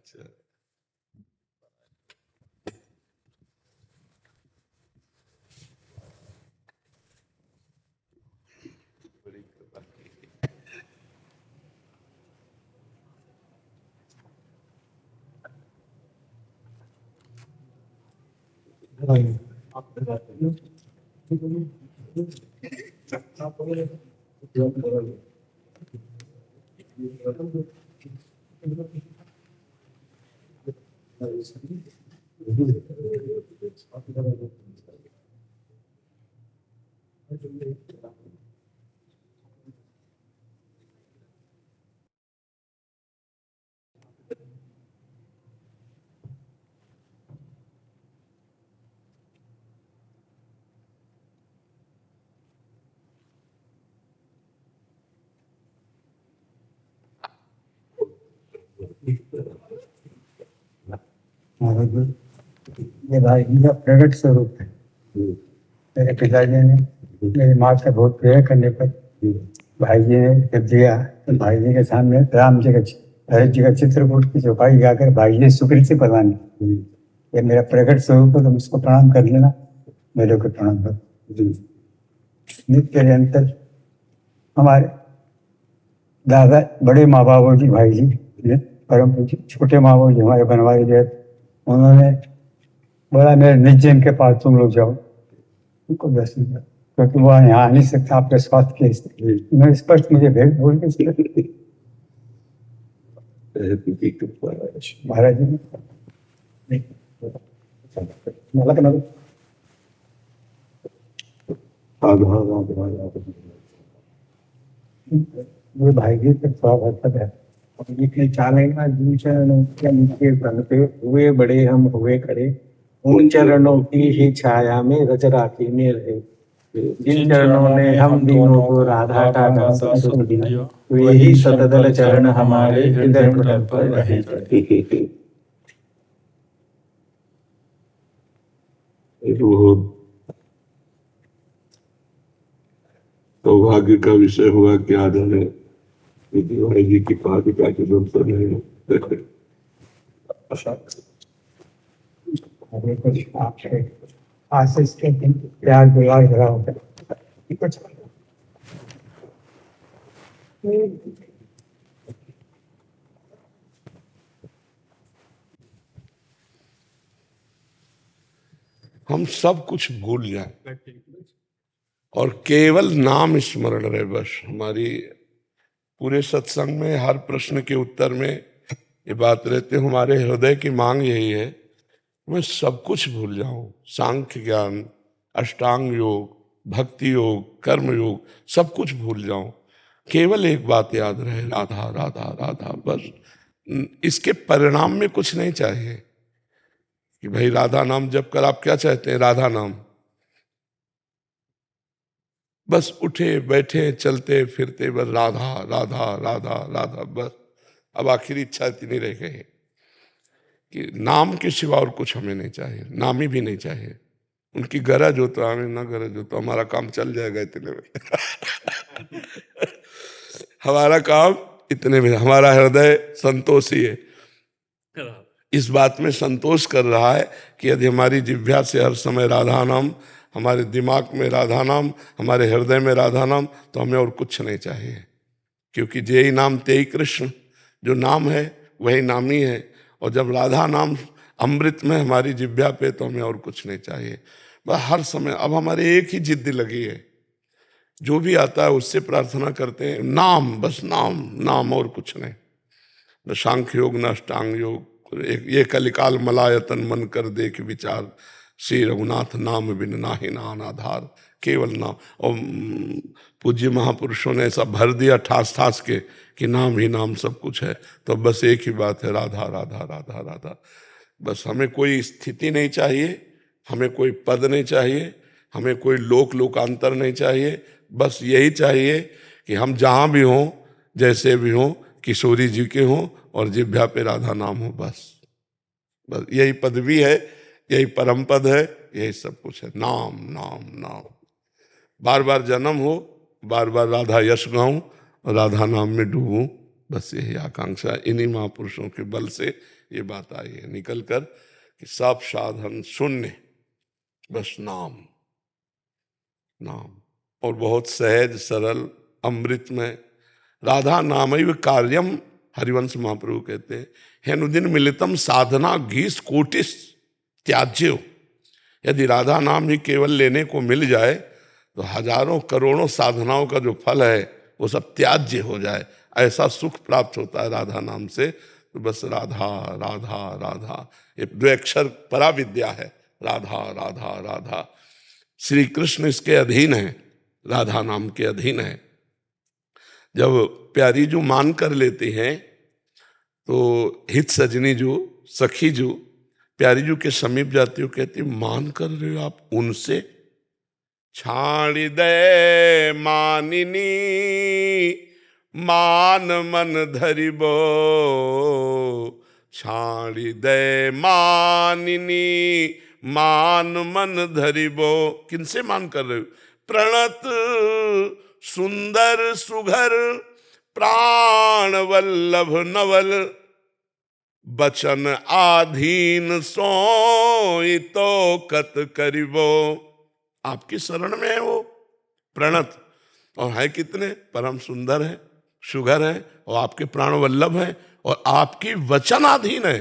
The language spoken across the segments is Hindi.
अच्छा, बड़ी कृपा की। ये भाई जी का प्रकट स्वरूप है। मेरे पिताजी ने मेरी माँ से बहुत प्रेयर करने पर भाई जी ने जब दिया तो भाई जी के सामने राम जी का भरत जी का चित्रकूट की चौपाई गाकर भाई जी ने सुकृति प्रदान की। ये मेरा प्रकट स्वरूप है, तुम इसको प्रणाम कर लेना, मेरे को प्रणाम कर। नित्य निरंतर हमारे दादा बड़े माँ बाबू जी भाई जी ने परम पूज्य छोटे माँ बाबू जी हमारे बनवारी गए, उन्होंने बोला मेरे निज्जन के पास तुम लोग जाओ, उनको दर्शन करो, क्योंकि वो यहाँ आ नहीं सकता आपके स्वास्थ्य के स्थिति। उन्होंने स्पष्ट मुझे भेद बोल के महाराज जी ने ये भाई जी का स्वागत है। लिखने चालेगा जिन चरणों के नीचे बनते हुए बड़े हम हुए खड़े, उन चरणों की ही छाया में रज राखी में रहे। जिन चरणों ने हम दिनों को राधा टाटा सुख दिया, वही सतदल चरण हमारे हृदय पटल पर रहे। बहुत सौभाग्य का विषय हुआ कि आज हमें भाई जी की पादुका के दर्शन है। आपसे आशीष के दिन प्यार दुलार भरा होता है। कुछ हम सब कुछ भूल जाए और केवल नाम स्मरण रहे। बस हमारी पूरे सत्संग में हर प्रश्न के उत्तर में ये बात रहती है, हमारे हृदय की मांग यही है, मैं सब कुछ भूल जाऊं। सांख्य ज्ञान, अष्टांग योग, भक्ति योग, कर्म योग, सब कुछ भूल जाऊं। केवल एक बात याद रहे, राधा राधा राधा। बस इसके परिणाम में कुछ नहीं चाहिए कि भाई राधा नाम जप कर आप क्या चाहते हैं, राधा नाम। बस उठे बैठे चलते फिरते बस राधा राधा राधा राधा। बस अब आखिरी इच्छा इतनी रह गई कि नाम के सिवा और कुछ हमें नहीं चाहिए, नामी भी नहीं चाहिए। उनकी गरज हो तो हमें ना गरज हो तो हमारा काम चल जाएगा इतने में। हमारा काम इतने में, हमारा हृदय संतोषी है, इस बात में संतोष कर रहा है कि यदि हमारी जिह्वा से हर समय राधा नाम, हमारे दिमाग में राधा नाम, हमारे हृदय में राधा नाम, तो हमें और कुछ नहीं चाहिए। क्योंकि जेहि नाम तेहि कृष्ण, जो नाम है वही नामी है। और जब राधा नाम अमृत में हमारी जिह्वा पे, तो हमें और कुछ नहीं चाहिए। बस हर समय अब हमारे एक ही जिद्द लगी है, जो भी आता है उससे प्रार्थना करते हैं, नाम, बस नाम नाम, और कुछ नहीं। न सांख्य योग न अष्टांग योग, ये कलिकाल मलायतन मन कर देख विचार, श्री रघुनाथ नाम बिन नाहि नान आधार। केवल नाम। और पूज्य महापुरुषों ने ऐसा भर दिया ठास ठास के कि नाम ही नाम सब कुछ है। तो बस एक ही बात है, राधा राधा राधा राधा। बस हमें कोई स्थिति नहीं चाहिए, हमें कोई पद नहीं चाहिए, हमें कोई लोक लोकांतर नहीं चाहिए। बस यही चाहिए कि हम जहाँ भी हों, जैसे भी हों, किशोरी जी के हों और जिह्वा पे राधा नाम हो। बस बस यही पदवी है, यही परम पद है, यही सब कुछ है। नाम नाम नाम। बार बार जन्म हो, बार बार राधा यश गाऊं और राधा नाम में डूबूं, बस यही आकांक्षा, इन्हीं महापुरुषों के बल से ये बात आई है निकल कर कि सब साधन शून्य, बस नाम नाम। और बहुत सहज सरल अमृत में राधा नामैव कार्यम, हरिवंश महाप्रभु कहते हैं, हेनुदिन मिलितम साधना घीस कोटिस त्याज्यो। यदि राधा नाम ही केवल लेने को मिल जाए तो हजारों करोड़ों साधनाओं का जो फल है वो सब त्याज्य हो जाए। ऐसा सुख प्राप्त होता है राधा नाम से। तो बस राधा राधा राधा, ये द्वैक्षर पराविद्या है, राधा राधा राधा। श्री कृष्ण इसके अधीन है, राधा नाम के अधीन है। जब प्यारी जो मान कर लेती हैं तो हित सजनी जो सखी जो प्यारी जू के समीप जाती हो, कहती मान कर रहे हो आप उनसे, छाड़ी दे मानिनी मान मन धरिबो, छाड़ी दे मानिनी मान मन धरिबो। किनसे मान कर रहे हो? प्रणत सुंदर सुघर प्राण वल्लभ नवल, बचन आधीन सोई तो कत करिबो। आपकी शरण में है वो प्रणत, और है कितने परम सुंदर है, सुघर है, और आपके प्राण वल्लभ है, और आपकी वचनाधीन है।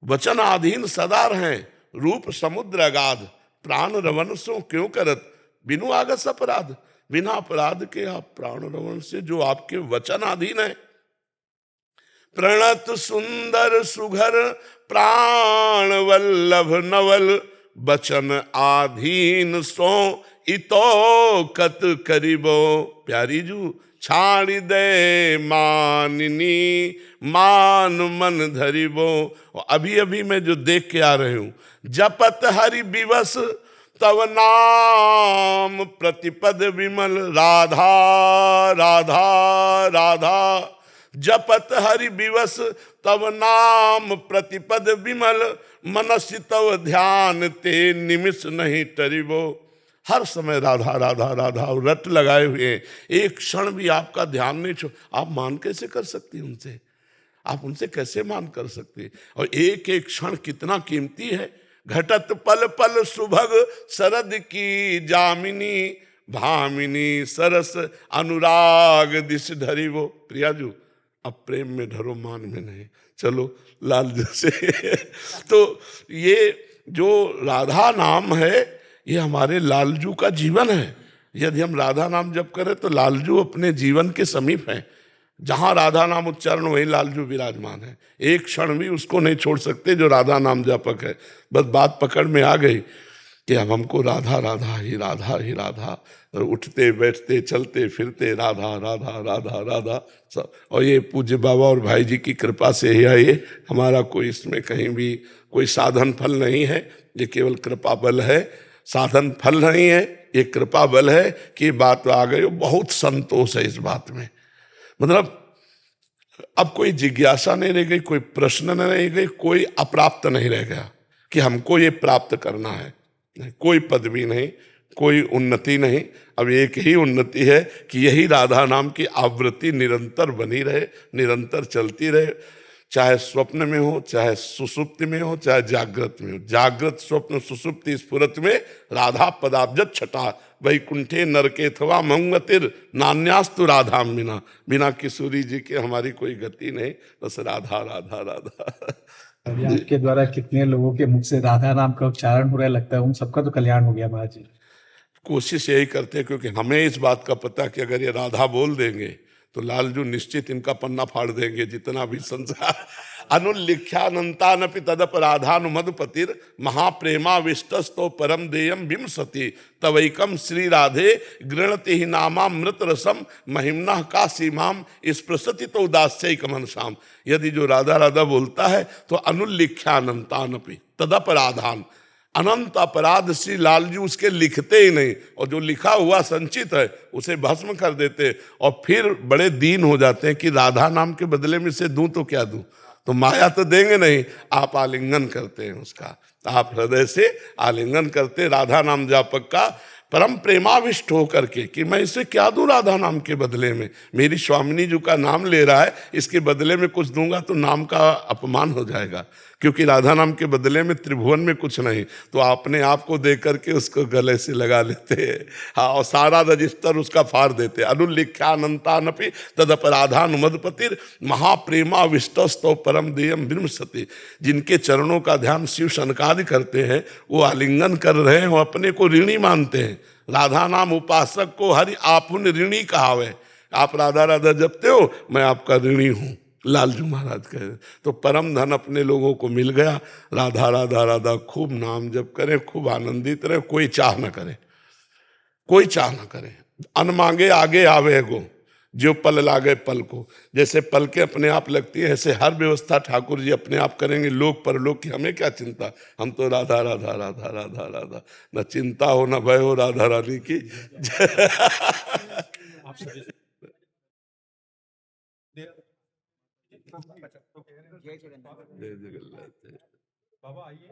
वचनाधीन सदा हैं, रूप समुद्र अगाध, प्राण रवन सो क्यों करत, बिनु आगस अपराध। बिना अपराध के आप प्राण रवन से जो आपके वचनाधीन है। प्रणत सुंदर सुघर प्राण वल्लभ नवल, बचन आधीन सो इतो कत करिबो। प्यारी जू छाड़ी दे मानिनी मान मन धरिबो। अभी अभी मैं जो देख के आ रही हूं, जपत हरि विवश तव नाम प्रतिपद विमल, राधा राधा राधा। जपत हरि विवश तव नाम प्रतिपद विमल, मनस्य तव ध्यान ते निमिष नहीं टरिबो। हर समय राधा राधा राधा और रट लगाए हुए, एक क्षण भी आपका ध्यान नहीं छोड़। आप मान कैसे कर सकती उनसे? आप उनसे कैसे मान कर सकती? और एक एक क्षण कितना कीमती है। घटत पल पल सुभग शरद की जामिनी, भामिनी सरस अनुराग दिश धरी वो। प्रियाजू अब प्रेम में धरो मान में नहीं, चलो लाल जैसे। तो ये जो राधा नाम है ये हमारे लालजू का जीवन है। यदि हम राधा नाम जप करें तो लालजू अपने जीवन के समीप है। जहां राधा नाम उच्चारण वहीं लालजू विराजमान है। एक क्षण भी उसको नहीं छोड़ सकते जो राधा नाम जापक है। बस बात पकड़ में आ गई कि अब हमको राधा राधा ही राधा ही राधा, और उठते बैठते चलते फिरते राधा राधा राधा राधा सब। और ये पूज्य बाबा और भाई जी की कृपा से ही है। ये हमारा कोई इसमें कहीं भी कोई साधन फल नहीं है, ये केवल कृपा बल है। साधन फल नहीं है, ये कृपा बल है कि बात आ गई। बहुत संतोष है इस बात में। मतलब अब कोई जिज्ञासा नहीं रह गई, कोई प्रश्न नहीं रह गई, कोई अप्राप्त नहीं रह गया कि हमको ये प्राप्त करना है। कोई पदवी नहीं, कोई उन्नति नहीं। अब एक ही उन्नति है कि यही राधा नाम की आवृत्ति निरंतर बनी रहे, निरंतर चलती रहे। चाहे स्वप्न में हो, चाहे सुसुप्ति में हो, चाहे जागृत में हो। जागृत स्वप्न सुसुप्ति स्फुरत में राधा पदाब्जत छटा, वैकुंठे नरकेथवा मंगतिर नान्यास्तु राधाम बिना। बिना किशोरी जी के हमारी कोई गति नहीं, बस राधा राधा राधा। अभी आपके द्वारा कितने लोगों के मुख से राधा नाम का उच्चारण हो रहा है, लगता है उन सबका तो कल्याण हो गया महाराज जी। कोशिश यही करते हैं, क्योंकि हमें इस बात का पता कि अगर ये राधा बोल देंगे तो लालजू निश्चित इनका पन्ना फाड़ देंगे। जितना भी संसार अनुलिख्यानंतानपि तदप राधानुमदपतिर महाप्रेमाविष्टस्तो परम देयम विमसति तवैकम श्री राधे गृणति ही नामामृत रसम महिम्ना का सीमाम स्पृशति तो उदास्यकमन शाम। यदि जो राधा राधा बोलता है तो अनुलिख्यानंतानपि तदप राधान, अनंत अपराध श्री लालजू उसके लिखते ही नहीं, और जो लिखा हुआ संचित है उसे भस्म कर देते, और फिर बड़े दीन हो जाते हैं कि राधा नाम के बदले में से दूं तो क्या दूं। तो माया तो देंगे नहीं, आप आलिंगन करते हैं उसका, आप हृदय से आलिंगन करते राधा नाम जापक का। परम प्रेमाविष्ट होकर के कि मैं इसे क्या दूं राधा नाम के बदले में, मेरी स्वामिनी जी का नाम ले रहा है, इसके बदले में कुछ दूंगा तो नाम का अपमान हो जाएगा, क्योंकि राधा नाम के बदले में त्रिभुवन में कुछ नहीं, तो अपने आप को दे करके उसको गले से लगा लेते हैं। हाँ, और सारा रजिस्टर उसका फाड़ देते। अनुल्लिख्यानंतानपि तदपराधानुमदपतिर महाप्रेमाविष्टस्तौ परम देयम विमसति। जिनके चरणों का ध्यान शिव सनकादि करते हैं, वो आलिंगन कर रहे हैं, वो अपने को ऋणी मानते हैं। राधा नाम उपासक को हरि आपुन ऋणी कहावे। आप राधा राधा जपते हो, मैं आपका ऋणी हूं, लालजू महाराज कह रहे। तो परम धन अपने लोगों को मिल गया। राधा राधा राधा खूब नाम जप करें, खूब आनंदित रहे, कोई चाह न करे, कोई चाह न करे। अन मांगे आगे आवे गो, जो पल लागे पल को। जैसे पलकें अपने आप लगती है, ऐसे हर व्यवस्था ठाकुर जी अपने आप करेंगे, लोक परलोक की हमें क्या चिंता। हम तो राधा राधा राधा राधा राधा, न चिंता हो न भय हो, राधा रानी की जय जगन्नाथ। बाबा आइए,